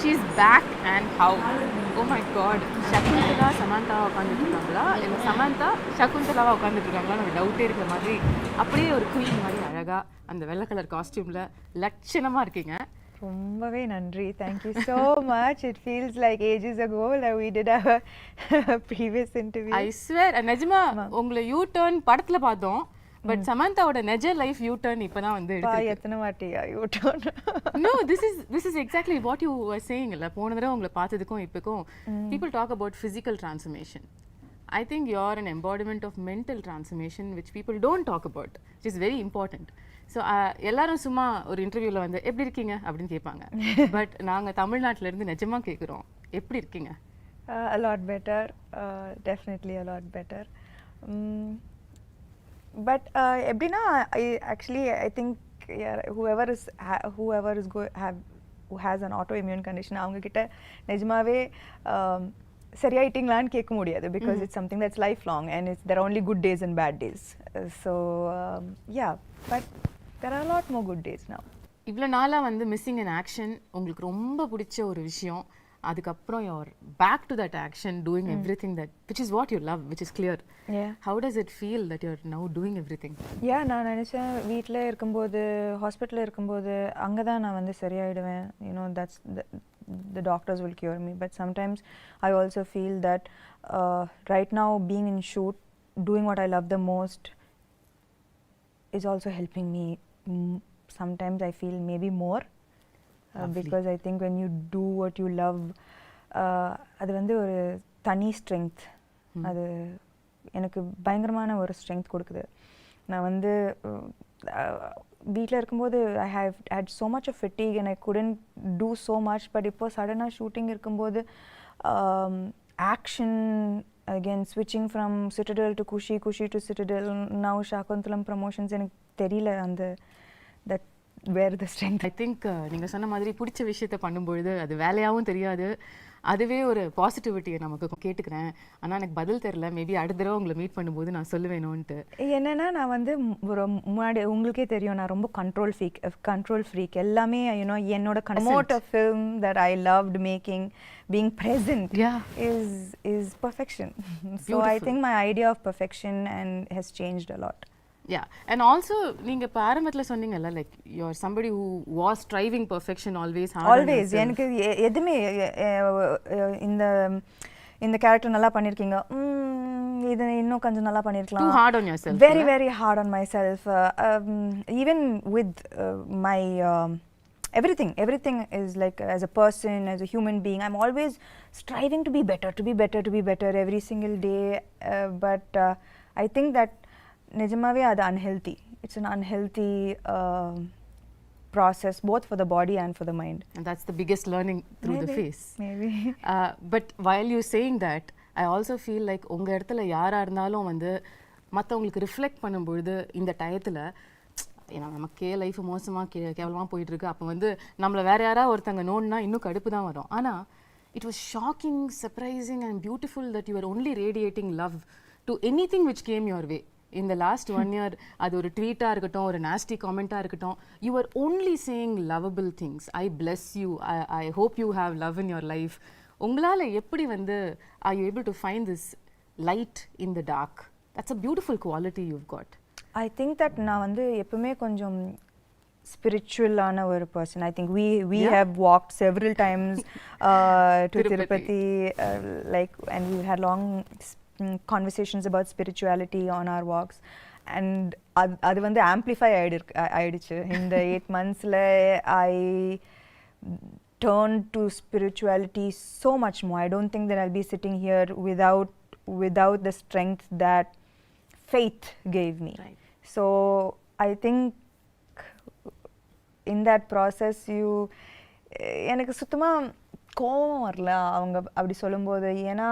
she's back and how? Oh my god, Shakuntala Samantha உட்காந்துட்டு இருக்காங்களா இல்லை சமந்தா சகுந்தலாவா உட்காந்துட்டு இருக்காங்களா ஒரு டவுட்டே இருக்கிற மாதிரி அப்படியே ஒரு குயின் மாதிரி அழகாக அந்த வெள்ளை கலர் காஸ்டியூமில் லட்சணமாக இருக்கீங்க. ரொம்பவே நன்றி. Thank you so much. It feels like ages ago that we did our previous interview. I swear, நிஜமா உங்களை யூ டர்ன் படத்தில் பார்த்தோம். பட் சமந்தாவோட நெஜ லைஃப் யூ டர்ன் இப்பதான் வந்து எடுத்து எத்தனை வாட்டியா U turn? No, this is exactly what you were saying. இல்ல போன தடவை உங்களை பார்த்ததுக்கும் இப்போக்கும் people talk about physical transformation. I think you're an embodiment of mental transformation which people don't talk about, which is very important. So எல்லாரும் சும்மா ஒரு இன்டர்வியூல வந்து எப்படி இருக்கீங்க அப்படின்னு கேட்பாங்க. பட் நாங்க தமிழ்நாட்டுல இருந்து நிஜமா கேட்குறோம், எப்படி இருக்கீங்க? A lot better, definitely a lot better. But எப்படின்னா I think whoever who has an autoimmune condition அவங்க கிட்ட நிஜமாவே சரியாயிட்டீங்களான்னு கேட்க முடியாது, because it's something that's lifelong and there are only good days and bad days. So yeah, but there are a lot more good days now. இவ்வளோ நாளாக வந்து missing in action உங்களுக்கு ரொம்ப பிடிச்ச ஒரு விஷயம், அதுக்கப்புறம் you're back to that action doing everything that which is what you love, which is clear. Yeah. How does it feel that you're now doing everything? Yeah, நான் நினைச்சேன் வீட்டில் இருக்கும்போது ஹாஸ்பிட்டலில் இருக்கும்போது அங்கே தான் நான் வந்து சரியாயிடுவேன், you know, that's the doctors will cure me. But sometimes I also feel that right now being in shoot, doing what I love the most is also helping me. Sometimes I feel maybe more. Because I think when you do what you love, அது வந்து ஒரு தனி strength, அது எனக்கு பயங்கரமான ஒரு strength கொடுக்குது. நான் வந்து வீட்டில் இருக்கும்போது I have had so much of fatigue and I couldn't do so much. But இப்போ சடனாக ஷூட்டிங் இருக்கும்போது action, again switching from Citadel to Kushi to Citadel, now Shaakuntalam promotions, எனக்கு தெரியல அந்த that where the strength. I think நீங்கள் சொன்ன மாதிரி பிடிச்ச விஷயத்தை பண்ணும்பொழுது அது வேலையாகவும் தெரியாது, அதுவே ஒரு பாசிட்டிவிட்டியை நமக்கு கேட்டுக்கிறேன். ஆனால் எனக்கு பதில் தெரில, மேபி அடுத்த தடவை உங்களை மீட் பண்ணும்போது நான் சொல்லுவேணும்ன்ட்டு. என்னென்னா நான் வந்து ஒரு முன்னாடி உங்களுக்கே தெரியும் நான் ரொம்ப கண்ட்ரோல் ஃப்ரீக் எல்லாமே, யூனோ என்னோட promote a film that I loved making, being present is perfection. So I think my idea of perfection has changed a lot. Yeah, and also நீங்க ஆரம்பத்துல சொன்னீங்கல்ல, like you're somebody who was striving perfection always. எனக்கு எதுமே இந்த character நல்லா பண்ணிருக்கீங்க, இது இன்னும் கொஞ்சம் நல்லா பண்ணிருக்கலாம். Too hard on yourself. Very very hard on myself. Even with my everything is like as a person, as a human being, I'm always striving to be better every single day. But I think that நிஜமாவே அது unhealthy. It's an unhealthy process both for the body and for the mind. And that's the biggest learning through the phase. Maybe. But while you saying that, I also feel like உங்க இடத்துல யாரா இருந்தாலும் வந்து மற்றவங்களுக்கு reflect பண்ணும்பொழுது இந்த டயத்தில் ஏன்னா நமக்கே லைஃப் மோசமாக கேவலமாக போயிட்டுருக்கு, அப்போ வந்து நம்மளை வேறு யாராவது ஒருத்தங்க நோன்னா இன்னும் கடுப்பு தான் வரும். ஆனால் it was shocking, surprising and beautiful that you were only radiating love to anything which came your way. In the last 1 year, அது ஒரு ட்வீட்டாக இருக்கட்டும், ஒரு நாஸ்டி காமெண்ட்டாக இருக்கட்டும், you are only saying lovable things. I bless you. I hope you have love in your life. உங்களால் எப்படி வந்து are you able to find this light in the dark? That's a beautiful quality you've got. I think that நான் வந்து எப்பவுமே கொஞ்சம் spiritual-ஆன ஒரு person. I think we have walked several times to Tirupati, like, and we had long conversations about spirituality on our walks, and அது வந்து amplify ஆயிடுச்சு in the 8 monthsல. I turned to spirituality so much more. I don't think that I'll be sitting here without the strength that faith gave me. Right. So I think in that process எனக்கு சுத்தமா கோபம் வரல அவங்க அப்படி சொல்லும்போது. ஏன்னா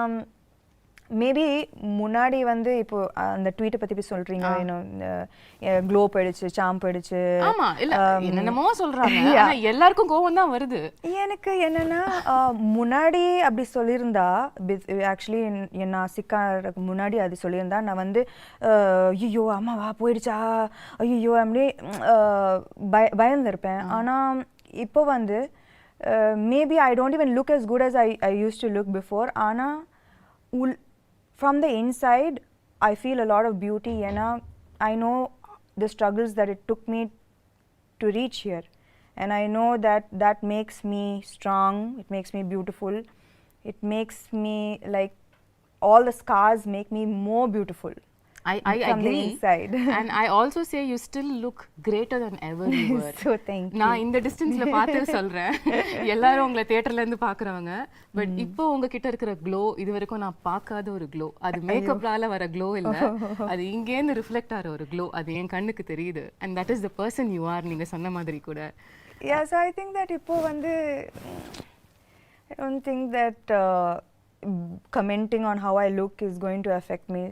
maybe முன்னாடி வந்து இப்போ அந்த ட்வீட்டை பத்தி போய் சொல்றீங்க, க்ளோ போயிடுச்சு, சாம் போயிடுச்சு, ஆமா இல்ல என்னென்னமோ சொல்றாங்க, ஆனா எல்லாருக்கும் கோவம் தான் வருது. எனக்கு என்னன்னா முன்னாடி அப்படி சொல்லியிருந்தா, ஆக்சுவலி நான் சிக்காருக்கு முன்னாடி அது சொல்லியிருந்தா நான் வந்து ஐயோ அம்மாவா போயிடுச்சா, ஐயோ அப்படி பயந்துருப்பேன். ஆனா இப்போ வந்து maybe I don't even look as good as I used to look before. Ana, from the inside, I feel a lot of beauty. I know the struggles that it took me to reach here. And I know that makes me strong, it makes me beautiful, it makes me like all the scars make me more beautiful. I from agree. the inside. And I also say you still look greater than ever you were. So thank you. நான் இந்த டிஸ்டன்ஸ்ல பார்த்து சொல்றேன். எல்லாரும் உங்களை தியேட்டர்ல இருந்து பார்க்கறவங்க. But இப்போ உங்ககிட்ட இருக்கிற க்ளோ இது வரைக்கும் நான் பார்க்காத ஒரு க்ளோ. அது மேக்கப்னால வர க்ளோ இல்ல. அது இங்கே இருந்து ரிஃப்ளெக்ட் ஆற ஒரு க்ளோ. அது என் கண்ணுக்கு தெரியுது. And that is the person you are நீங்க சொன்ன மாதிரி கூட. Yeah, so I think that இப்போ வந்து I don't think that commenting on how I look is going to affect me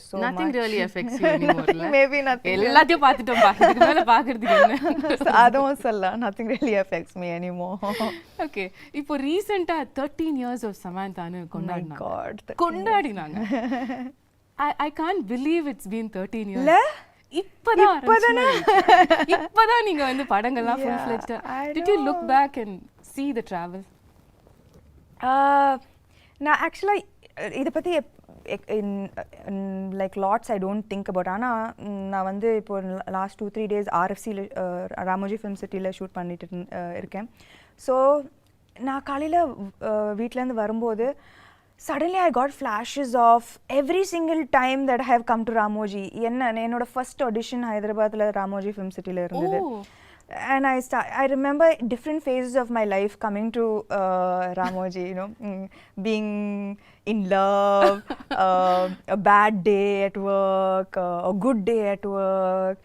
so Nothing much. really affects you anymore. Maybe nothing. எல்லாத்தையும் பார்த்துட்டோம் பா. இதுக்கு மேல பார்க்கிறதுக்கு என்ன? அதுவும் சொல்லலாம். Nothing really affects me anymore. Okay. இப்போ ரீசன்ட்டா 13 years of Samantha னு கொண்டாடினாங்க. My God. கொண்டாடினாங்க. I can't believe it's been 13 years. இல்ல? இப்பதான் நீங்க வந்து படங்கள்லாம் full fledged. Did you look back and see the travel? நான் ஆக்சுவலாக இதை பற்றி like lots I don't think about. ஆனால் நான் வந்து இப்போ லாஸ்ட் 2-3 days ஆர்எஃப்சியில் ராமோஜி ஃபிலிம் சிட்டியில் ஷூட் பண்ணிட்டு இருக்கேன். ஸோ நான் காலையில் வீட்டிலேருந்து வரும்போது suddenly I got flashes of every single time that I have come to Ramoji. என்னோட first audition ஹைதராபாத்தில் ராமோஜி ஃபிலிம் சிட்டியில் இருந்தது. And I remember different phases of my life coming to Ramoji, being in love, a bad day at work, a good day at work.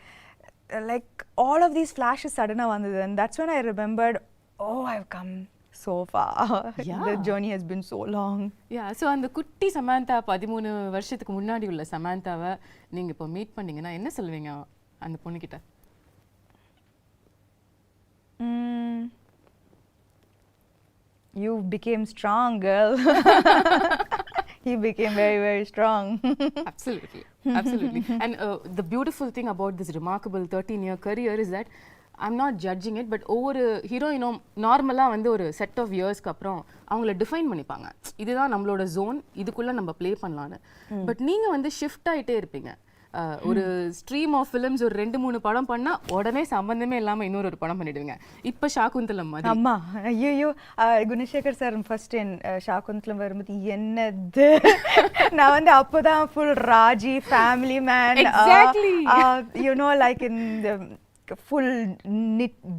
Like all of these flashes suddenly vandhu, and that's when I remembered, oh, I've come so far. Yeah. The journey has been so long. Yeah, so அந்த குட்டி சமந்தா 13 வருஷத்துக்கு முன்னாடி உள்ள சமந்தாவை நீங்க இப்போ meet பண்ணீங்கன்னா என்ன சொல்வீங்க அந்த பொண்ணு கிட்ட? You became strong, girl. You became very, very strong. Absolutely. And the beautiful thing about this remarkable 13-year career is that I'm not judging it, but ஒவ்வொரு ஹீரோயினும் நார்மலாக வந்து ஒரு செட் ஆஃப் இயர்ஸ்க்கு அப்புறம் அவங்கள டிஃபைன் பண்ணிப்பாங்க. இதுதான் நம்மளோட ஜோன், இதுக்குள்ளே நம்ம ப்ளே பண்ணலான்னு. பட் நீங்கள் வந்து ஷிஃப்ட் ஆகிட்டே இருப்பீங்க. ஒரு ஸ்ட்ரீம் ஆஃப் ஃபிலிம்ஸ் ஒரு 2-3 படம் பண்ணா உடனே சம்பந்தமே இல்லாம இன்னொரு படம் பண்ணிடுவீங்க. இப்ப ஷாகுந்தலம் மாதிரி. அம்மா ஐயோ குணசேகர் சார் ஃபர்ஸ்ட் ஷாகுந்தலம் வரும்போது என்னது நான் வந்து அப்போதான் full Raji family man, you know, like in the full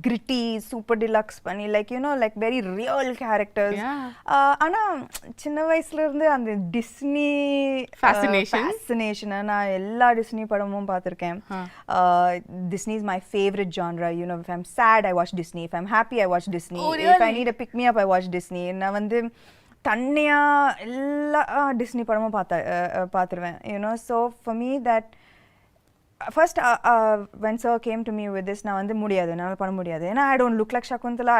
gritty super deluxe பண்ணி like like very real characters. ஆனா சின்ன வயசுல இருந்து அந்த டிஸ்னி fascination நான் எல்லா டிஸ்னி படமும் பார்த்திருக்கேன். Disney is my favorite genre. If I'm sad I watch Disney, if I'm happy I watch Disney. Oh, really? If I need a pick me up I watch Disney. நான் வந்து தன்னையா எல்லா Disney படமும் பார்த்துருவேன். So for me that first when sir came to me with this, நான் வந்து முடியாது, என்னால் பண்ண முடியாது, ஏன்னா I don't look like Shakuntala,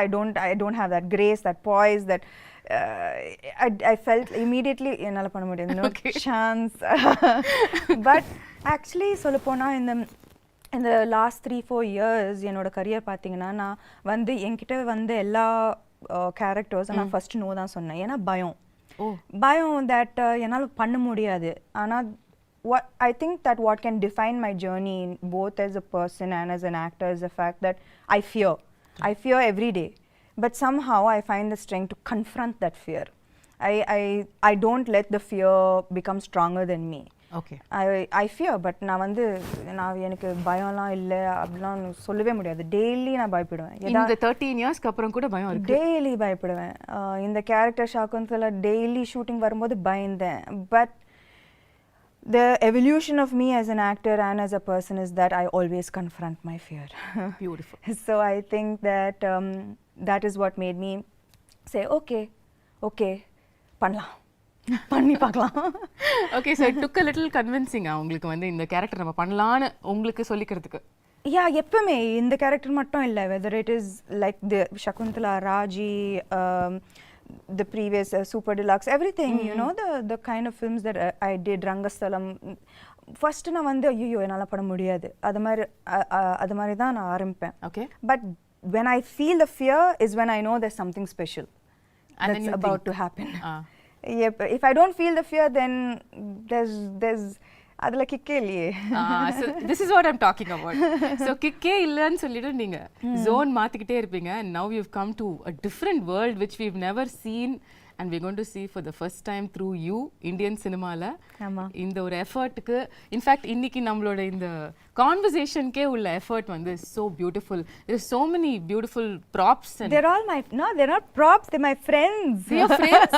I don't have that grace, that poise, that I felt immediately என்னால் பண்ண முடியாது, no chance. But actually சொல்லப்போனால் in the last 3-4 years என்னோட கரியர் பார்த்தீங்கன்னா நான் வந்து என்கிட்ட வந்து எல்லா கேரக்டர்ஸ் நான் ஃபர்ஸ்ட் நோ தான் சொன்னேன். ஏன்னா பயம் that என்னால் பண்ண முடியாது. ஆனால் I think that what can define my journey both as a person and as an actor is the fact that I fear every day, but somehow I find the strength to confront that fear. I don't let the fear become stronger than me. Okay. I fear, but நான் வந்து எனக்கு பயம்லாம் இல்லை அப்படிலாம் சொல்லவே முடியாது. Daily நான் பயப்படுவேன். இந்த 13 இயர்ஸ்க்கு அப்புறம் கூட பயம் இருக்கு. டெய்லி பயப்படுவேன். இந்த கேரக்டர் ஷாகுந்தலா டெய்லி ஷூட்டிங் வரும்போது பயந்தேன். But the evolution of me as an actor and as a person is that I always confront my fear. Beautiful. So I think that that is what made me say okay பண்ணலாம், பண்ணி பார்க்கலாம். Okay, so it took a little convincing உங்களுக்கு வந்து இந்த character நம்ம பண்ணலாம்னு உங்களுக்கு சொல்லிக்கிறதுக்கு. எப்பவுமே இந்த கேரக்டர் மட்டும் இல்லை, whether it is like the Shakuntala, Raji, the previous super deluxe, everything, the kind of films that I did, Rangastalam, first நான் வந்து ஐயோ என்னால் பண்ண முடியாது, அது மாதிரி தான் நான் ஆரம்பிப்பேன். Okay. But when I feel the fear is when I know there's something special And then that's you about think, to happen. ah. Yep. If I don't feel the fear, then there's adula kikke illiye. So this is what I'm talking about. So kikke illannu sollidu neenga zone maathikite irpinga, and now you've come to a different world which we've never seen, and we're going to see for the first time through you Indian cinema la. Ama. இந்த ஒரு எஃபர்ட்டுக்கு in fact இன்னைக்கு நம்மளோட இந்த கான்வர்சேஷனுக்கே உள்ள effort வந்து so beautiful. There's so many beautiful props and They're not props, they're my friends. your friends.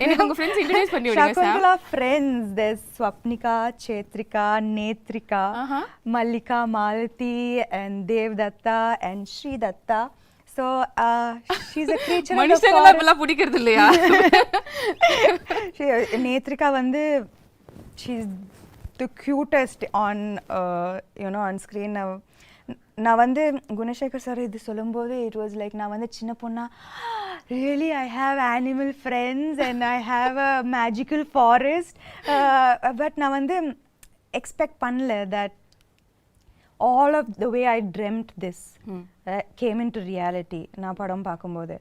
எனக்கு உங்க friends introduce பண்ணி விடுங்க Sam. Shakuntala friends. There's Swapnika, Chetrika, Netrika, Mallika, Malati, and Dev Datta, and Sri Datta. So she's a creature of the மனுஷங்கள forest. இப்ப பிடிக்கிறது இல்லையா? Netrika வந்து she's the cutest on on screen. நான் வந்து Gunasekar sir இது சொல்லும்போது it was like நான் வந்து சின்ன பொண்ணா really I have animal friends and I have a magical forest, but நான் வந்து expect பண்ணல that all of the way I dreamt this came into reality. நான் படம் பார்க்கும்போது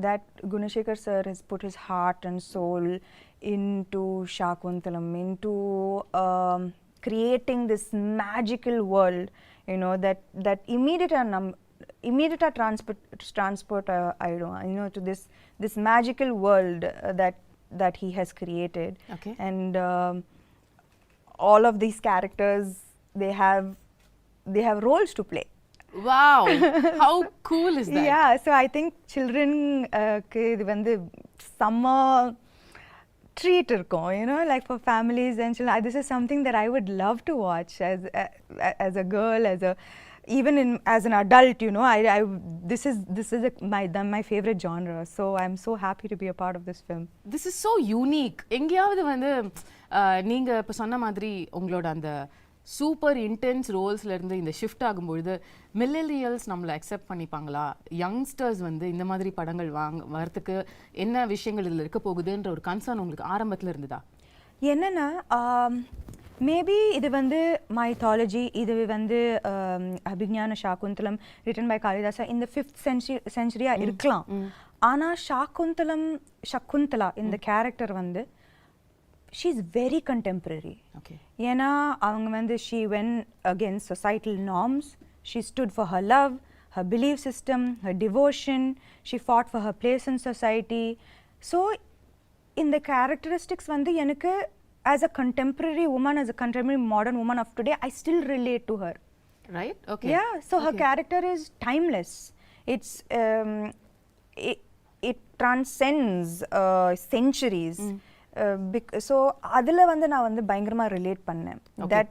that Gunasekhar sir has put his heart and soul into Shaakuntalam, into creating this magical world, that immediate transport I don't know to this magical world that he has created. Okay. And all of these characters, they have roles to play. Wow, how cool is that? Yeah, so I think children இது வந்து summer treat இருக்கும், like for families and children. This is something that I would love to watch as a girl, even as an adult. This is my favorite genre, so I'm so happy to be a part of this film. This is so unique. எங்கயாவது வந்து நீங்க இப்ப சொன்ன மாதிரி உங்களோட அந்த super intense ரோல்ஸ்ல இருந்து இந்த ஷிஃப்ட் ஆகும்பொழுது மில்லேனியல்ஸ் நம்மளை அக்செப்ட் பண்ணிப்பாங்களா, யங்ஸ்டர்ஸ் வந்து இந்த மாதிரி படங்கள் வரத்துக்கு என்ன விஷயங்கள் இதில் இருக்க போகுதுன்ற ஒரு கன்சர்ன் உங்களுக்கு ஆரம்பத்தில் இருந்ததா? என்னன்னா மேபி இது வந்து மைத்தாலஜி, இது வந்து அபிஜ்ஞான சாகுந்தலம் ரிட்டன் பை காளிதாசா இந்த 5th century இருக்கலாம். ஆனால் சகுந்தலா இந்த கேரக்டர் வந்து she's very contemporary. Okay. ஏன்னா அவங்க வந்து she went against societal norms, she stood for her love, her belief system, her devotion, she fought for her place in society. So in the characteristics வந்து எனக்கு as a contemporary woman, as a contemporary modern woman of today, I still relate to her. Right? Okay. Yeah, so her character is timeless. It's it transcends centuries. So அதில் வந்து நான் வந்து பயங்கரமாக relate பண்ணேன். That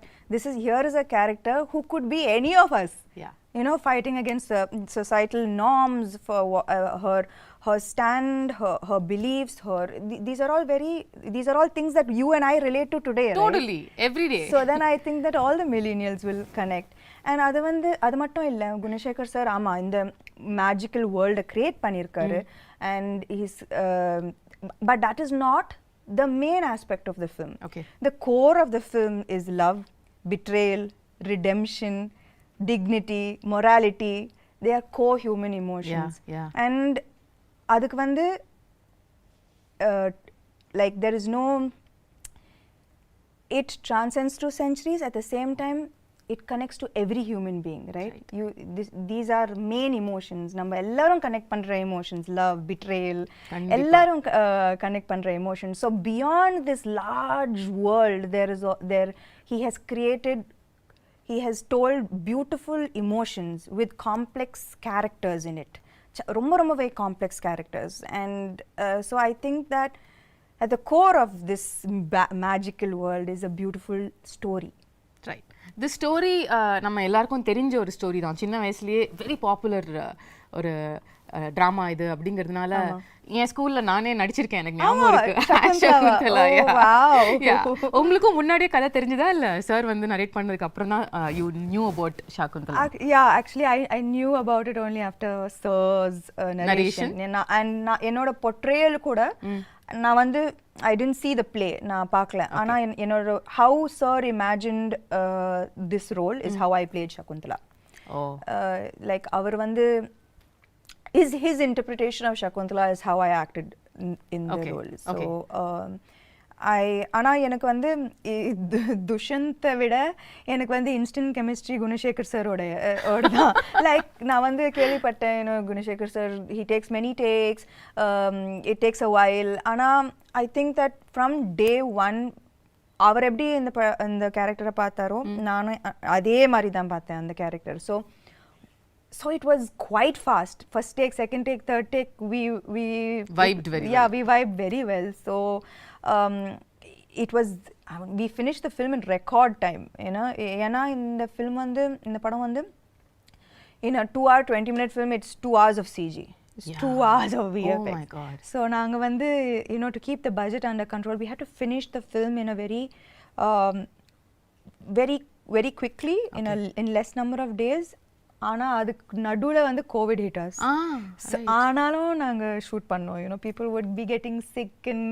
here is a character who could be any of us. Yeah. Fighting against societal norms for her stand, her beliefs, these are all things that you and I relate to today. Totally, right? every day. So then I think that all the millennials will connect. And அது மட்டும் இல்லை, Gunasekar sir இந்த magical world create பண்ணியிருக்காரு. And but that is not the main aspect of the film. Okay. The core of the film is love, betrayal, redemption, dignity, morality. They are core human emotions. Yeah. And adukku vandu like there is no, it transcends through centuries. At the same time, it connects to every human being, right? These are main emotions. நம்ம எல்லாரும் connect பண்ற emotions, love, betrayal, எல்லாரும் connect பண்ற emotions. So beyond this large world, he has told beautiful emotions with complex characters in it. ரொம்ப very complex characters. And so I think that at the core of this magical world is a beautiful story. Right. The story நம்ம எல்லாருக்கும் தெரிஞ்ச ஒரு story தான். சின்ன வயசுலயே very popular ஒரு drama இது அப்படிங்கிறதுனால என் ஸ்கூல்ல நானே நடிச்சிருக்கேன், எனக்கு ஞாபகம் இருக்கு. Shakuntala. உங்களுக்கும் முன்னாடியே கதை தெரிஞ்சதா இல்ல சார் வந்து நரேட் பண்ணதுக்கு அப்புறம் தான் you knew about Shakuntala? Yeah, actually I knew about it only after sir's narration. And என்னோட portrayal கூட நான் வந்து I didn't see the play, நான் பார்க்கல. ஆனா என்னோட how sir imagined this role is how I played Shakuntala. Oh. Like அவர் வந்து his interpretation of Shakuntala is how I acted in the Okay. role. So Okay. ஆனா எனக்கு வந்து துஷ்யந்தை விட எனக்கு வந்து இன்ஸ்டன்ட் கெமிஸ்ட்ரி குணசேகர் சாரோட தான். லைக் நான் வந்து கேள்விப்பட்டேன் Gunasekar sir he takes many takes, it takes a while. ஆனால் I think that from day one அவர் எப்படி இந்த கேரக்டரை பார்த்தாரோ நானும் அதே மாதிரி தான் பார்த்தேன் அந்த character. So it was quite fast. First take, second take, third take, we vibed very well. Yeah, we vibed very well. So it was, we finished the film in record time. ஏன்னா இந்த film வந்து இந்த படம் வந்து in a 2-hour 20-minute film, it's 2 hours of CG. It's 2 hours of VFX. Oh my God. So நாங்க வந்து to keep the budget under control, we had to finish the film in a very quickly, in less number of days. ஆனால் அதுக்கு நடுவில் வந்து Covid hit as. ஆனாலும் நாங்கள் shoot பண்ணோம். People would be getting sick and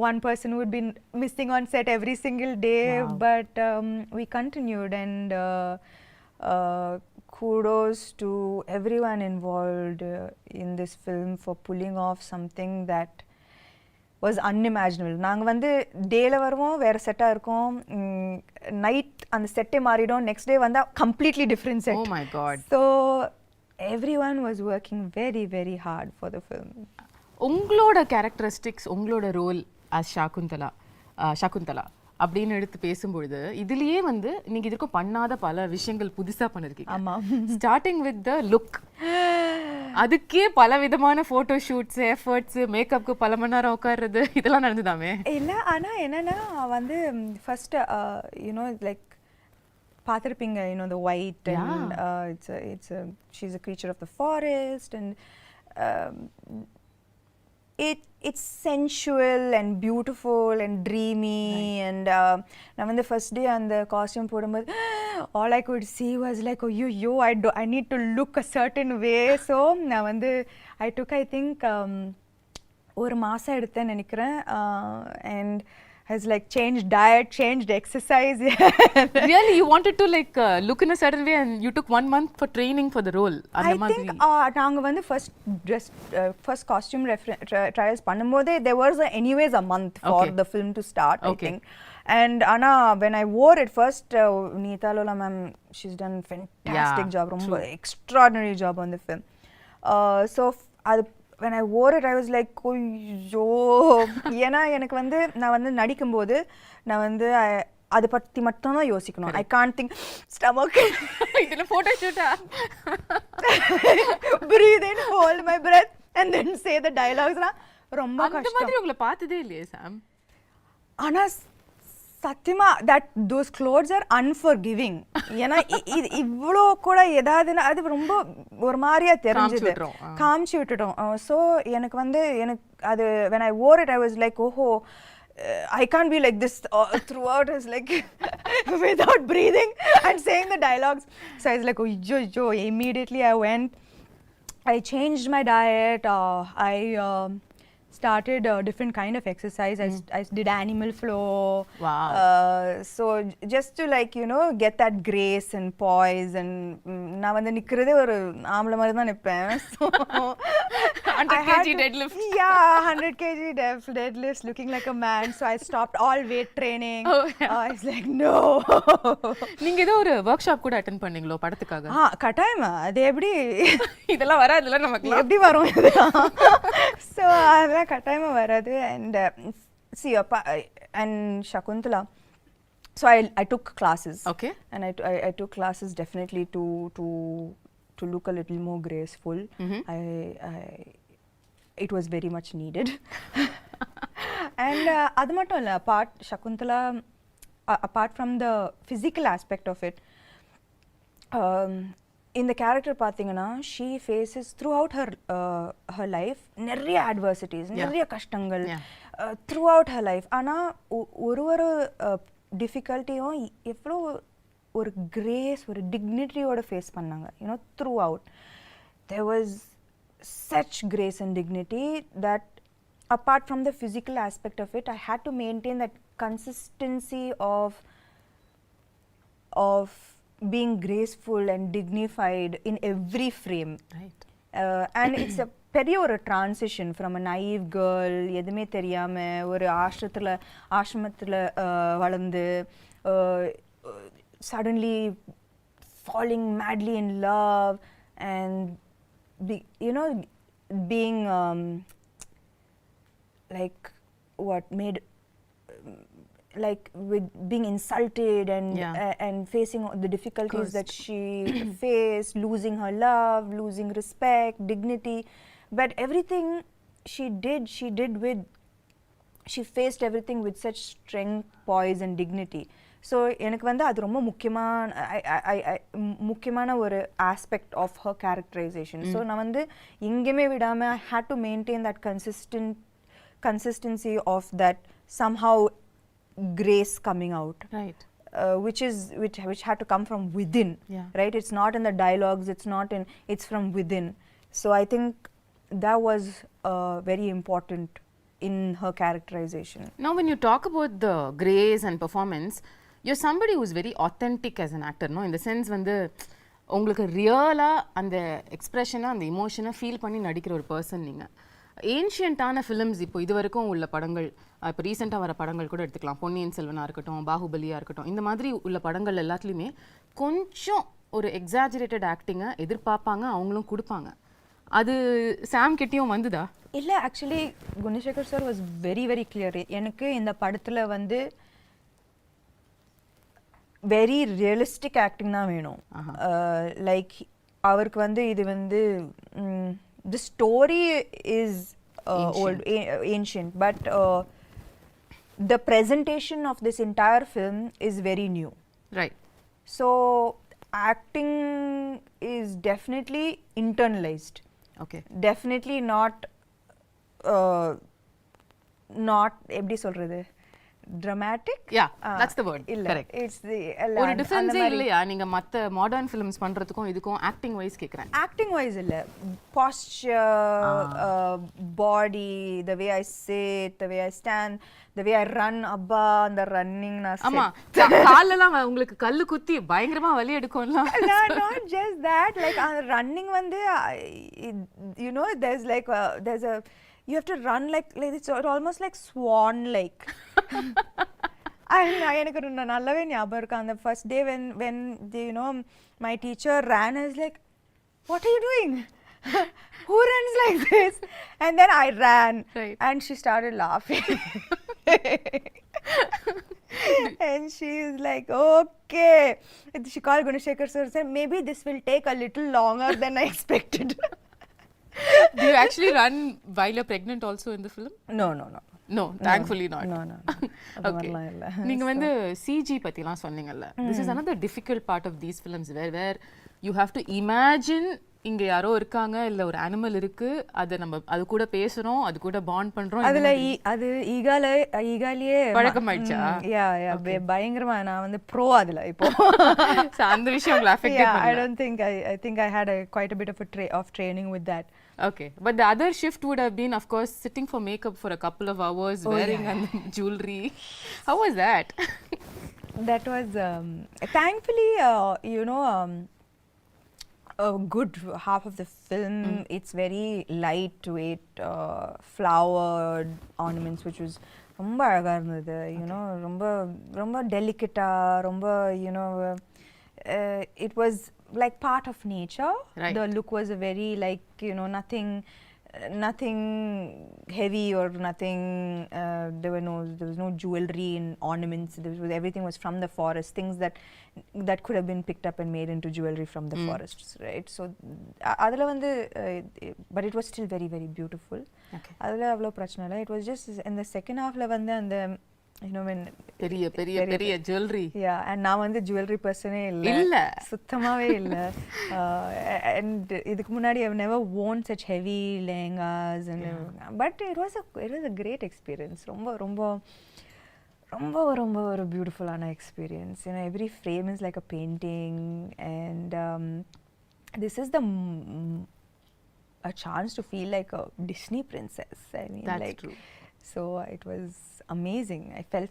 one person would be missing on set every single day. Wow. But we continued, and kudos to everyone involved in this film for pulling off something that was unimaginable. நாங்கள் வந்து டேல வருவோம், வேறு செட்டாக இருக்கும், night அந்த செட்டே மாறிடும், நெக்ஸ்ட் டே வந்தால் completely different set. Oh my God. So everyone was working very, very hard for the film. உங்களோட கேரக்டரிஸ்டிக்ஸ், உங்களோட ரோல் as ஷாகுந்தலா அப்படின்னு எடுத்து பேசும்பொழுது இதுலயே வந்து நீங்க இதுக்கும் பண்ணாத பல விஷயங்கள் புதுசா பண்ணிருக்கீங்க. ஆமா. Starting with the look. அதுக்கே பல விதமான போட்டோ ஷூட்ஸ், எஃபர்ட்ஸ், மேக்கப்க்கு பல மணி நேரம் உட்கார்றது இதெல்லாம் நடந்துதாமே? இல்லை, ஆனால் என்னன்னா வந்து ஃபர்ஸ்ட் லைக் பார்த்துருப்பீங்க the white, and she's a creature of the forest, and it's sensual and beautiful and dreamy. Right. And நான் வந்து ஃபர்ஸ்ட் டே அந்த காஸ்டியூம் போடும்போது all I could see was like, oh yo, I need to look a certain way. So நான் வந்து I took, I think ஒரு மாசம் எடுத்தேன்னு நினைக்கிறேன். And has like changed diet, changed exercise. Really, you wanted to like look in a certain way, and you took 1 month for training for the role? I think நாங்க வந்து first costume trials பண்ணும்போதே there was anyways a month for the film to start. I think. And Anna, when I wore it first, Neeta Lola ma'am, she's done fantastic job, ரொம்ப extraordinary job on the film. So when I wore it, I was like, ஐயோ, ஏன்னா எனக்கு வந்து நான் வந்து நடிக்கும்போது நான் வந்து அதை பற்றி மட்டும் தான் யோசிக்கணும். I can't think stomach. இதுல photo ஷூட்டா? Breathe in, hold my breath and then say the dialogues. ரொம்ப கஷ்டம். அந்த மாதிரி உங்களை பார்த்ததே இல்லையே சாம். ஆனா சத்தியமா those clothes are unforgiving. ஏன்னா இவ்வளோ கூட ஏதாவதுன்னா அது ரொம்ப ஒரு மாதிரியா தெரிஞ்சது, காமிச்சு விட்டுட்டோம். ஸோ எனக்கு வந்து அது when I wore it, I was like, oh, I can't be like this throughout. I was like without breathing and saying the dialogues. So I was like, oh, immediately I went, I changed my diet, I started a different kind of exercise. I did animal flow. Wow. So just to like get that grace and poise, and நான் வந்து நிக்கிறதே ஒரு ஆம்பளை மாதிரி தான் நிப்பேன். So 100 kg deadlift. Yeah, 100 kg deadlifts, looking like a man. So I stopped all weight training. I was like, no. நீங்க ஏதோ ஒரு work shop கூட அட்டெண்ட் பண்ணீங்களோ படத்துக்காக? கட்டாயமா. அது எப்படி இதெல்லாம் வராதுல நமக்கு? எப்படி வரும் இதெல்லாம்? So அதெல்லாம் கட்டாயமா வராது. And see, and Shakuntala, so I took classes. Okay. And I took classes definitely to look a little more graceful. It was very much needed. And அது மட்டும் இல்ல, Shakuntala, apart from the physical aspect of it, இந்த character பார்த்தீங்கன்னா she faces throughout her life நிறைய adversities, நிறைய கஷ்டங்கள் throughout her life. ஆனால் ஒரு டிஃபிகல்ட்டியும் எவ்வளோ ஒரு கிரேஸ், ஒரு டிக்னிட்டியோட ஃபேஸ் பண்ணாங்க. throughout there was such grace and dignity that apart from the physical aspect of it, I had to maintain that consistency of being graceful and dignified in every frame. Right. And it's a பெரிய ஒரு transition from a naive girl, எதுவுமே தெரியாம ஒரு ஆசிரமத்தில் வளர்ந்து suddenly falling madly in love and being like what made like with being insulted and facing the difficulties that she faced, losing her love, losing respect, dignity, but everything she faced everything with such strength, poise and dignity. So எனக்கு வந்து அது ரொம்ப முக்கியமான ஒரு aspect of her characterization. So நான் வந்து எங்கேயுமே விடாம I had to maintain that consistency of that somehow grace coming out, right, which had to come from within. Yeah. Right, it's not in the dialogues, it's from within. So I think that was very important in her characterization. Now when you talk about the grace and performance, you're somebody who's very authentic as an actor, no, in the sense வந்து உங்களுக்கு ரியலா அந்த எக்ஸ்பிரஷனை அந்த இமோஷனை feel பண்ணி நடிக்கிற ஒரு person நீங்க. ஏன்ஷியன்ட்டான ஃபிலிம்ஸ் இப்போ இது வரைக்கும் உள்ள படங்கள், இப்போ ரீசெண்டாக வர படங்கள் கூட எடுத்துக்கலாம், பொன்னியின் செல்வனாக இருக்கட்டும், பாகுபலியாக இருக்கட்டும், இந்த மாதிரி உள்ள படங்கள் எல்லாத்துலேயுமே கொஞ்சம் ஒரு எக்ஸாஜரேட்டட் ஆக்டிங்கை எதிர்பார்ப்பாங்க, அவங்களும் கொடுப்பாங்க. அது சாம் கிட்டேயும் வந்துதா? இல்லை, actually Gunasekar sir was very very clear. எனக்கு இந்த படத்தில் வந்து வெரி ரியலிஸ்டிக் ஆக்டிங் தான் வேணும். லைக் அவருக்கு வந்து இது வந்து the story is ancient, but the presentation of this entire film is very new. Right. So acting is definitely internalized. Okay. Definitely not எப்படி சொல்றது, dramatic. Yeah, that's the word. Correct. It's the ஒரு difference இல்லையா நீங்க மத்த modern films பண்றதுக்கும் இதுக்கும் acting wise கேக்குறேன். Acting wise இல்ல, posture, body, the way I sit, the way I stand, the way I run, abba அந்த ரன்னிங் நான் ஆமா காலெல்லாம் உங்களுக்கு கல்லு குத்தி பயங்கரமா வலி எடுக்கும்ல. Not just that, like running வந்து there's a you have to run like it's almost like swan like. எனக்கு நல்லாவே ஞாபகம் இருக்கு அந்த first day when my teacher ran, I was like, what are you doing? Who runs like this? And then I ran, right, and she started laughing. And she is like, okay. She called Gunasekhar sir and said, maybe this will take a little longer than I expected. Do you actually run while you're pregnant also in the film? No, thankfully not. No. Okay. நீங்க வந்து CG பத்திலாம் சொன்னீங்கல்ல. This is another difficult part of these films where you have to imagine இங்க யாரோ இருக்காங்க, இல்ல ஒரு animal இருக்கு, அது கூட பேசுறோம், அது கூட பாண்ட் பண்றோம். அதுல அது ஈகாலியே பழக்கமாயிடுச்சா? யா பயங்கரமா நான் வந்து ப்ரோ அதுல இப்போ. அந்த விஷயம் உங்களை அஃபெக்ட் பண்ணல? I don't think I think I had quite a bit of training with that. Okay, but the other shift would have been, of course, sitting for makeup for a couple of hours, wearing jewelry. How was that? That was thankfully a good half of the film. It's very lightweight, flowered ornaments, which was ரொம்ப அழகா இருந்தது. ரொம்ப டெலிகேட்டா, ரொம்ப it was like part of nature. Right. The look was a very like nothing heavy or nothing. There was no jewelry and ornaments. Everything was from the forest, things that could have been picked up and made into jewelry from the forests, right? So adula vandu but it was still very very beautiful. Okay. Adula avlo prachana illa. It was just in the second half la vandu and when பெரிய jewelry. Yeah, and நான் வந்து jewelry person இல்ல சுத்தமாவே இல்ல. And இதுக்கு முன்னாடி I've never worn such heavy lehengas and but it was a great experience. ரொம்ப ஒரு beautiful ஆன experience. Every frame is like a painting, and this is a chance to feel like a Disney princess. I mean, that's true. So it was amazing. I felt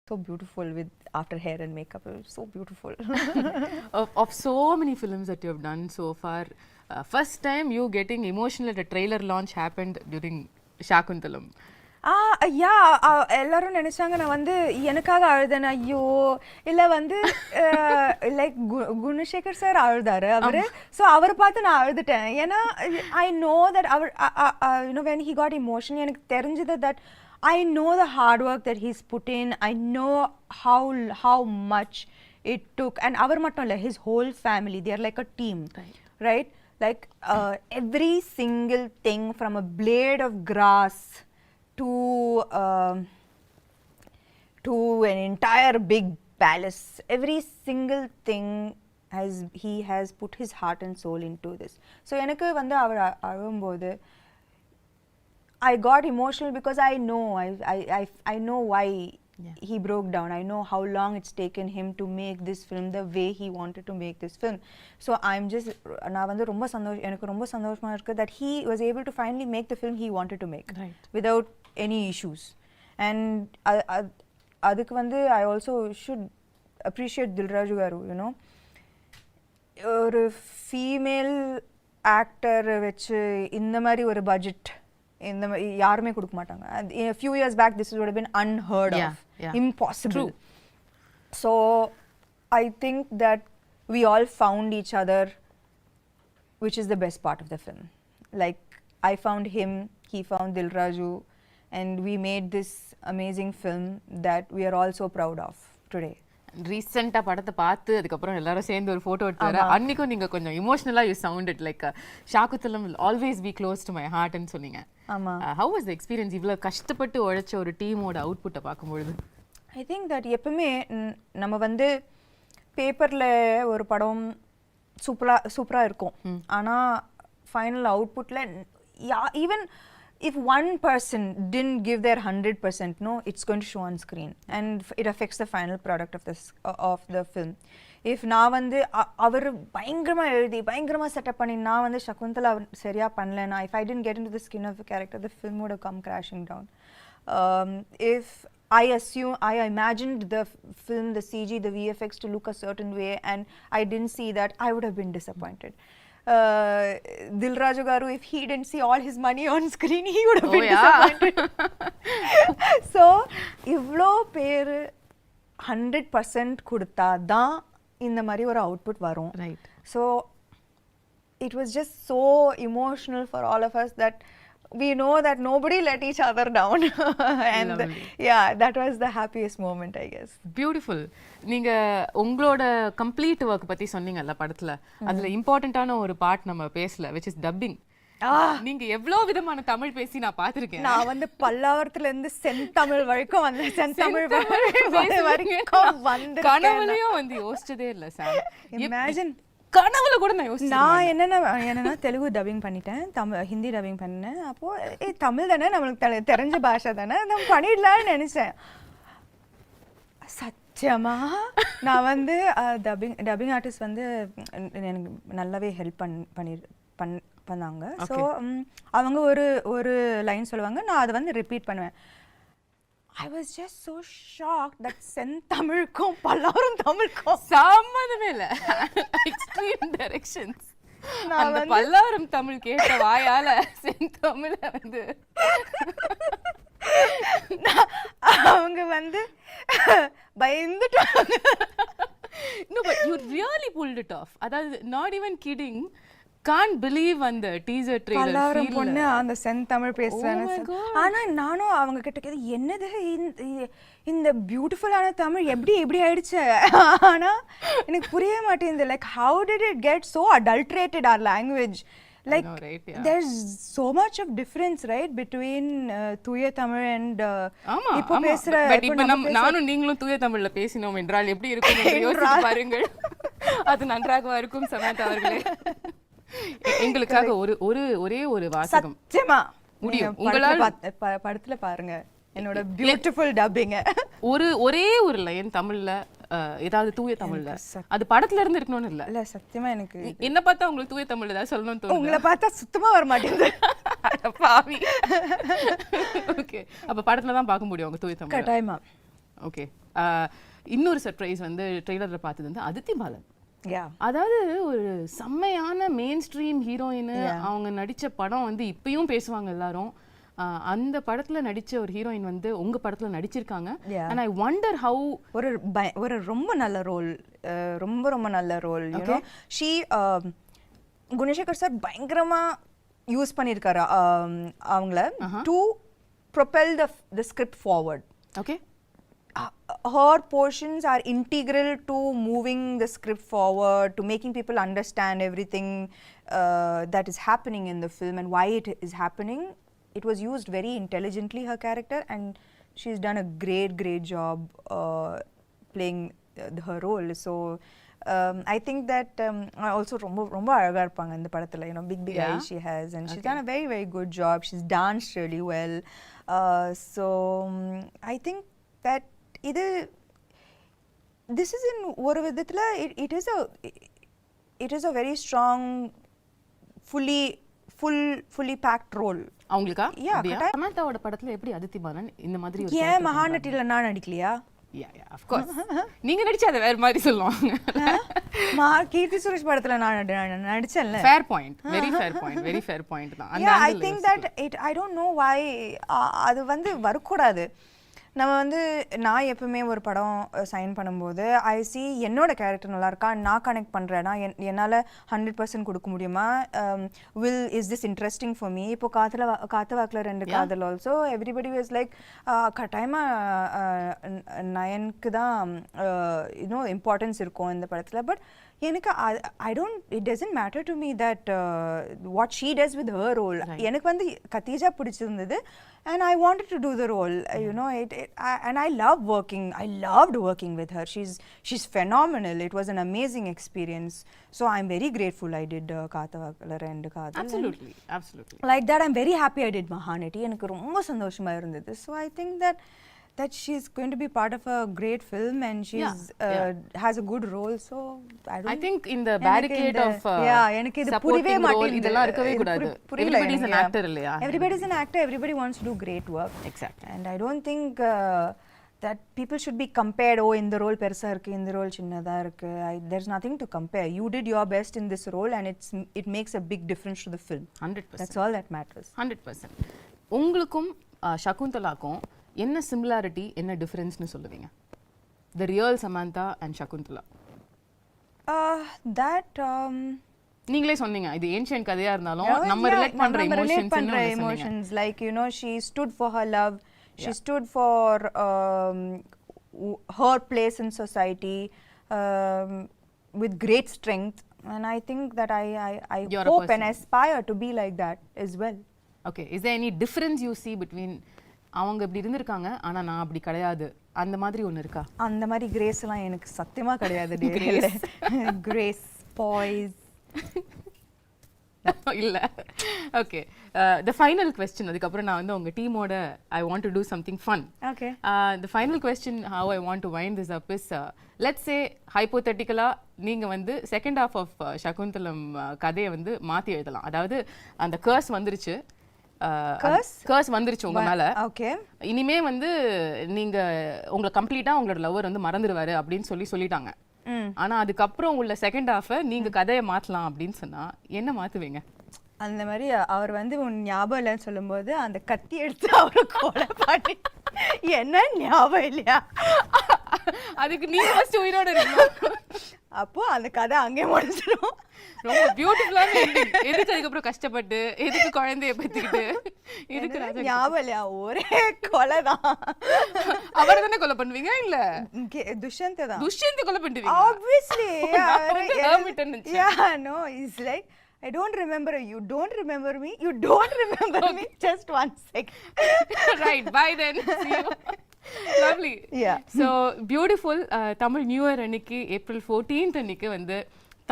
so beautiful with after hair and makeup. It was so beautiful. Of so many films that you have done so far, first time you getting emotional at a trailer launch happened during Shaakuntalam. எல்லாரும் நினைச்சாங்க நான் வந்து எனக்காக அழுதேன். ஐயோ இல்ல வந்து like Gunasekar sir அழுதாரு அவரு. ஸோ அவரை பார்த்து நான் அழுதுட்டேன். ஏன்னா ஐ நோ தட் அவர் you know when he got emotion எனக்கு தெரிஞ்சது that I know the hard work that he's put in. I know how much it took. And our mattam illa, his whole family, they are like a team, right? Like every single thing from a blade of grass to an entire big palace, every single thing he has put his heart and soul into this. So enakku vandu avar alumbodhu I got emotional because I know why he broke down. I know how long it's taken him to make this film the way he wanted to make this film. So I'm just நான் வந்து ரொம்ப எனக்கு ரொம்ப சந்தோஷமா இருக்கு that he was able to finally make the film he wanted to make without any issues. And அதுக்கு வந்து I also should appreciate Dilraju garu, you know. ஒரு ஃபீமேல் ஆக்டர் வச்சு இந்த மாதிரி ஒரு பட்ஜெட் இந்த யாருமே கொடுக்க மாட்டாங்க. A few years back this would have been unheard of, impossible. So I think that we all found each other, which is the best part of the film. Like I found him, he found Dilraju, and we made this amazing film that we are all so proud of today. ரீசெண்டாக படத்தை பார்த்து அதுக்கப்புறம் எல்லாரும் சேர்ந்து ஒரு photo எடுத்து வர அன்னைக்கும் நீங்கள் கொஞ்சம் இமோஷனலாக you sounded like Shaakuntalam will always be close to my ஹார்ட்னு சொன்னீங்க. ஹவ் வாஸ் த எக்ஸ்பீரியன்ஸ் இவ்வளோ கஷ்டப்பட்டு உழைச்ச ஒரு டீமோட அவுட்புட்டை பார்க்கும்பொழுது? ஐ திங்க் தட் எப்பவுமே நம்ம வந்து பேப்பரில் ஒரு படம் சூப்பராக இருக்கும், ஆனால் ஃபைனல் அவுட்புட்டில் even if one person didn't give their 100%, no, it's going to show on screen and it affects the final product of the film. If நான் வந்து அவர் பயங்கரமா எழுதி பயங்கரமா செட்டப் பண்ணி நான் வந்து சகுந்தலா சரியா பண்ணலனா, if I didn't get into the skin of the character, the film would have come crashing down. If I imagined the film, the CG, the VFX to look a certain way and I didn't see that, I would have been disappointed. Dilraju garu, if he didn't see all his money on screen, he would have been disappointed. So ivlo per 100% கொடுத்தா தான் இந்த மாதிரி ஒரு output வரும். Right. So it was just so emotional for all of us that we know that nobody let each other down. And that was the happiest moment, I guess. Beautiful. நீங்க உங்களோட complete work பத்தி சொன்னீங்கல்ல படத்துல, அதுல இம்பார்ட்டன்ட்டான ஒரு part நம்ம பேசல, which is dubbing. நீங்க எவ்வளவு விதமான தமிழ் பேசி நான் பார்த்திருக்கேன். நான் வந்து பல்லாவரத்துல இருந்து செந்தமிழ் வரைக்கும் வந்து செந்தமிழ் வரைக்கும் வந்து கனவுலயும் வந்து யோசிச்சதே இல்ல சார். இமேஜின் கனவுல கூட நான் யோசிச்சேன். நான் என்னன்னா தெலுங்கு டப்பிங் பண்ணிட்டேன், ஹிந்தி டப்பிங் பண்ணேன். அப்போ தமிழ் தானே நம்மளுக்கு தெரிஞ்ச பாஷை தானே, நம்ம பண்ணிடலாம்னு நினைச்சேன். சத்தியமா நான் வந்து டப்பிங் ஆர்டிஸ்ட் வந்து எனக்கு நல்லாவே ஹெல்ப் பண்ணாங்க. ஸோ அவங்க ஒரு லைன் சொல்லுவாங்க, நான் அதை வந்து ரிப்பீட் பண்ணுவேன். I was just so shocked that செந்தமிழுக்கும் Pallavaram தமிழுக்கும் சம்மந்தமே இல்ல. Extreme directions. அந்த பல்லாவரம் தமிழ் கேட்ட வாயால செந்தமிழ வந்து அவங்க வந்து பயந்துட்டாங்க. No, but you really pulled it off. அதாவது not even kidding. Can't believe அந்த டீசர் ட்ரெய்லர் பல்லாவரம் பொண்ணு அந்த செந்தமிழ் பேசுறாங்க. ஆனா நானும் அவங்க கிட்ட கேது என்னது இந்த பியூட்டிஃபுல்லான தமிழ் எப்படி ஆயிடுச்சு. ஆனா எனக்கு புரிய மாட்டேங்குது. Like how did it get so adulterated our language? Like there's so much of difference, right, between தூய தமிழ் and இப்போ பேசுற. பட் இப்போ நானும் நீங்களும் தூய தமிழ்ல பேசினோம் என்றால் எப்படி இருக்கும் என்று யோசித்து பாருங்கள். அது நன்றாக இருக்கும் சமந்தா அவர்களே. எங்களுக்காக ஒரே ஒரு வாசகம் சத்தியமா முடியும் உங்களால படத்துல பாருங்க என்னோட பியூட்டிஃபுல் டப்பிங். ஒரே ஒரு லைன் தமிழ்ல ஏதாவது தூய தமிழ்ல, அது படத்துல இருந்து இருக்கணும்னு இல்ல. சத்தியமா எனக்கு என்ன பார்த்தா உங்களுக்கு தூய தமிழ்ல ஏதாவது சொல்லணும்னு தோணுது? உங்களை பார்த்தா சுத்தமா வர மாட்டேங்குது. பாவி. ஓகே, அப்ப படத்துல தான் பார்க்க முடியும் உங்க தூய தமிழ். கட்டாயமா ஓகே. இன்னொரு சர்ப்ரைஸ் வந்து ட்ரெய்லர்ல பார்த்தது வந்து அதித்தி பாலன். Yeah. அதாவது ஒரு செம்மையான மெயின் ஸ்ட்ரீம் ஹீரோயின். அவங்க நடிச்ச படம் வந்து இப்பயும் பேசுவாங்க எல்லாரும். அந்த படத்துல நடிச்ச ஒரு ஹீரோயின் வந்து உங்க படத்துல நடிச்சிருக்காங்க. and I wonder how ஒரு ரொம்ப நல்ல ரோல், ரொம்ப நல்ல role. you know she Gunasekar sir பயங்கரமா யூஸ் பண்ணிருக்காரு அவங்கள to propel the script forward. Okay. Her portions are integral to moving the script forward, to making people understand everything that is happening in the film and why it is happening. It was used very intelligently, her character, and she's done a great job playing her role. So I think that also ரொம்ப அழகா இருப்பாங்க இந்த படத்துல. You know, big eyes she has, and she's done a very good job. She's danced really well. So I think that this is in ஒரு விதத்துல it is a very strong fully packed role. அவங்களுக்கா? சமந்தாவோட படத்துல எப்படி அதித்தி பாலன் இந்த மாதிரி ஒரு ஏன் மகாநட்டில நான் நடிக்கலையா? Yeah, of course. நீங்க நடிச்சா அது வேற மாதிரி சொல்லுவாங்க. கீர்த்தி சுரேஷ் படத்துல நான் நடிச்சேன்ல. Fair point, very fair point தான். Yeah, I think that I don't know why அது வந்து வரக்கூடாது. நம்ம வந்து நான் எப்பவுமே ஒரு படம் சைன் பண்ணும்போது ஐ சி என்னோட கேரக்டர் நல்லா இருக்கா, நான் கனெக்ட் பண்ணுறேன்னா என்னால் 100% கொடுக்க முடியுமா, is this interesting for me. இப்போ காத்து வாக்கில் 2 காதல் ஆல்சோ எவ்ரிபடி வாஸ் லைக் கட்டாயமாக நயனுக்கு தான் இன்னும் இம்பார்ட்டன்ஸ் இருக்கும் இந்த படத்தில். பட் எனக்கு it doesn't matter to me that what she does with her role. எனக்கு வந்து கத்தீஜா பிடிச்சிருந்தது and I wanted to do the role. You know, and I loved working with her. She's phenomenal. It was an amazing experience. So I'm very grateful I did Kaathavakala and Kaadhal. Absolutely. Like that, I'm very happy I did Mahanati. எனக்கு ரொம்ப சந்தோஷமா இருந்தது. So I think that she's going to be part of a great film and she's has a good role. So I think in the barricade of எனக்கு இது புரியவே மாட்டேங்குது. இதெல்லாம் இருக்கவே கூடாது. Everybody is an actor இல்லையா? Everybody is an actor. Everybody wants to do great work. Exactly. And I don't think that people should be compared. Oh, இந்த role பெருசா இருக்கு, இந்த ரோல் சின்னதா இருக்கு. There's nothing to compare. You did your best in this role and it makes a big difference to the film. 100%. That's all that matters. 100%. உங்களுக்கும் சகுந்தலாக்கும் என்ன similarity என்ன டிஃபரன்ஸ்னு சொல்லுவீங்க? The real Samantha and Shakuntala. நீங்களே சொன்னீங்க இது ancient கதையா இருந்தாலும் நம்ம ரிலேட் பண்ற emotions like you know she stood for her love, she stood for her place in society with great strength, and I think that I hope and aspire to be like that as well. Okay, is there any difference you see between அவங்க இப்படி இருந்திருக்காங்க ஆனா நான் அப்படி கிடையாது அந்த மாதிரி ஒன்று இருக்கா? அந்த மாதிரி கிரேஸ் எல்லாம் எனக்கு சத்தியமா கிடையாது. கிரேஸ் பாய்ஸ் இல்ல. ஓகே, the final question, அதுக்கப்புறம் நான் வந்து உங்க டீமோட I want to do something fun. Okay. The final question how I want to wind this up is let's say hypothetically நீங்க வந்து second half of Shakuntalam கதையை வந்து மாத்தி எழுதலாம். அதாவது அந்த curse வந்துருச்சு, கர்ஸ் வந்துருச்சு உங்க மேல. ஓகே, இனிமே வந்து நீங்க உங்களை கம்ப்ளீட்டா உங்களோட லவர் வந்து மறந்துடுவாரு அப்படின்னு சொல்லிட்டாங்க. ஆனா அதுக்கப்புறம் உள்ள செகண்ட் ஹாஃப நீங்க கதையை மாத்தலாம் அப்படின்னு சொன்னா என்ன மாத்துவீங்க? அந்த மாதிரி அவர் வந்து உன் ஞாபகம் இல்லைன்னு சொல்லும்போது அந்த கத்தி எடுத்து அவரை கொலை பண்ணி என்ன ஞாபகம் இல்லையா, அதுக்கு நீ ஃபர்ஸ்ட் உயிரோட இருக்கணும். அப்போ அந்த கதை அங்கே முடிஞ்சிடும். ரொம்ப பியூட்டிஃபுல்லான எண்டிங். எதுக்கு அதுக்கப்புறம் கஷ்டப்பட்டு எதுக்கு குழந்தைய பத்திக்கிட்டு இதுக்கு ஞாபகம் இல்லையா, ஒரே கொலை தான். அவரை தானே கொலை பண்ணுவீங்க? இல்ல துஷ்யந்த் தான். துஷ்யந்த் கொலை பண்ணுவீங்க obviously. yeah, no, it's like I don't remember you, don't remember me, you don't remember me, just 1 second. Right, bye then, see you. Lovely. Yeah. So beautiful. Tamil New Year அன்னைக்கு April 14th அன்னைக்கு வந்து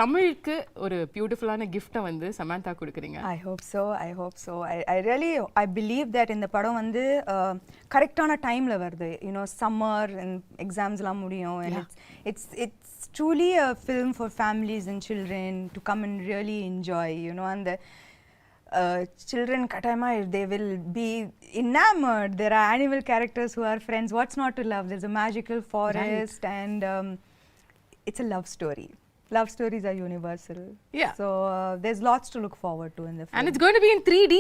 தமிழுக்கு ஒரு பியூட்டிஃபுல்லான கிஃப்ட்டை வந்து சமந்தா கொடுக்குறீங்க. I hope so. I really believe that இந்த படம் வந்து கரெக்டான டைம்ல வருது. You know, summer and examsலாம் முடியும், and it's truly a film for families and children to come and really enjoy, you know. And children katama, they will be enamored. There are animal characters who are friends. What's not to love? There's a magical forest, and it's a love story. Love stories are universal. Yeah. So there's lots to look forward to in the film. And it's going to be in 3D.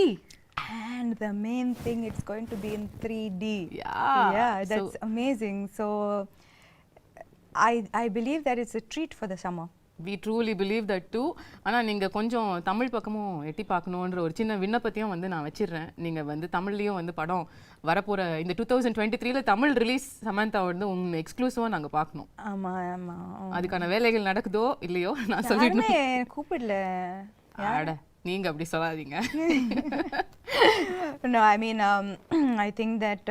And the main thing, it's going to be in 3D. Yeah. That's amazing. So I believe that it's a treat for the summer. We truly believe that too. ஆனால் நீங்கள் கொஞ்சம் தமிழ் பக்கமும் எட்டி பார்க்கணுன்ற ஒரு சின்ன விண்ணப்பத்தையும் வந்து நான் வச்சிடுறேன். நீங்கள் வந்து தமிழ்லேயும் வந்து படம் வரப்போகிற இந்த 2023 தமிழ் ரிலீஸ் சமந்தா வந்து உங்க எக்ஸ்க்ளூசிவாக நாங்கள் பார்க்கணும். ஆமாம். அதுக்கான வேலைகள் நடக்குதோ இல்லையோ நான் சொல்லிடுறேன். கூப்பிடல. ஆட நீங்க அப்படி சொல்லாதீங்க. No, I mean, I think that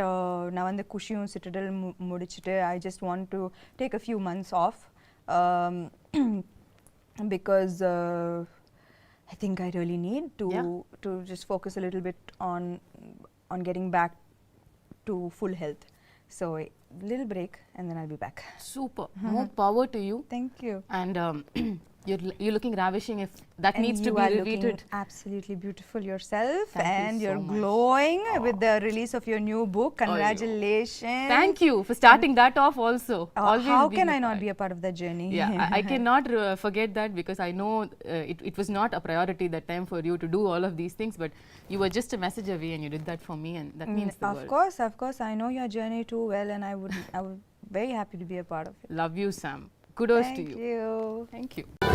நான் வந்து குஷியும் சிட்டடல் முடிச்சிட்டு I just want to take a few months off. Because I think I really need to just focus a little bit on getting back to full health. So a little break and then I'll be back. Super. More power to you. Thank you. And you're looking ravishing. If that and needs to be repeated. Absolutely beautiful yourself. Thank and you so you're much. glowing with the release of your new book. Congratulations. Thank you for starting that off also. Always how being can a I not part. be a part of that journey? Yeah, I cannot forget that, because I know it was not a priority that time for you to do all of these things, but you were just a message away and you did that for me, and that means the world. Of course, I know your journey too well, and I would very happy to be a part of it. Love you, Sam. Kudos to you. Thank you. Thank you.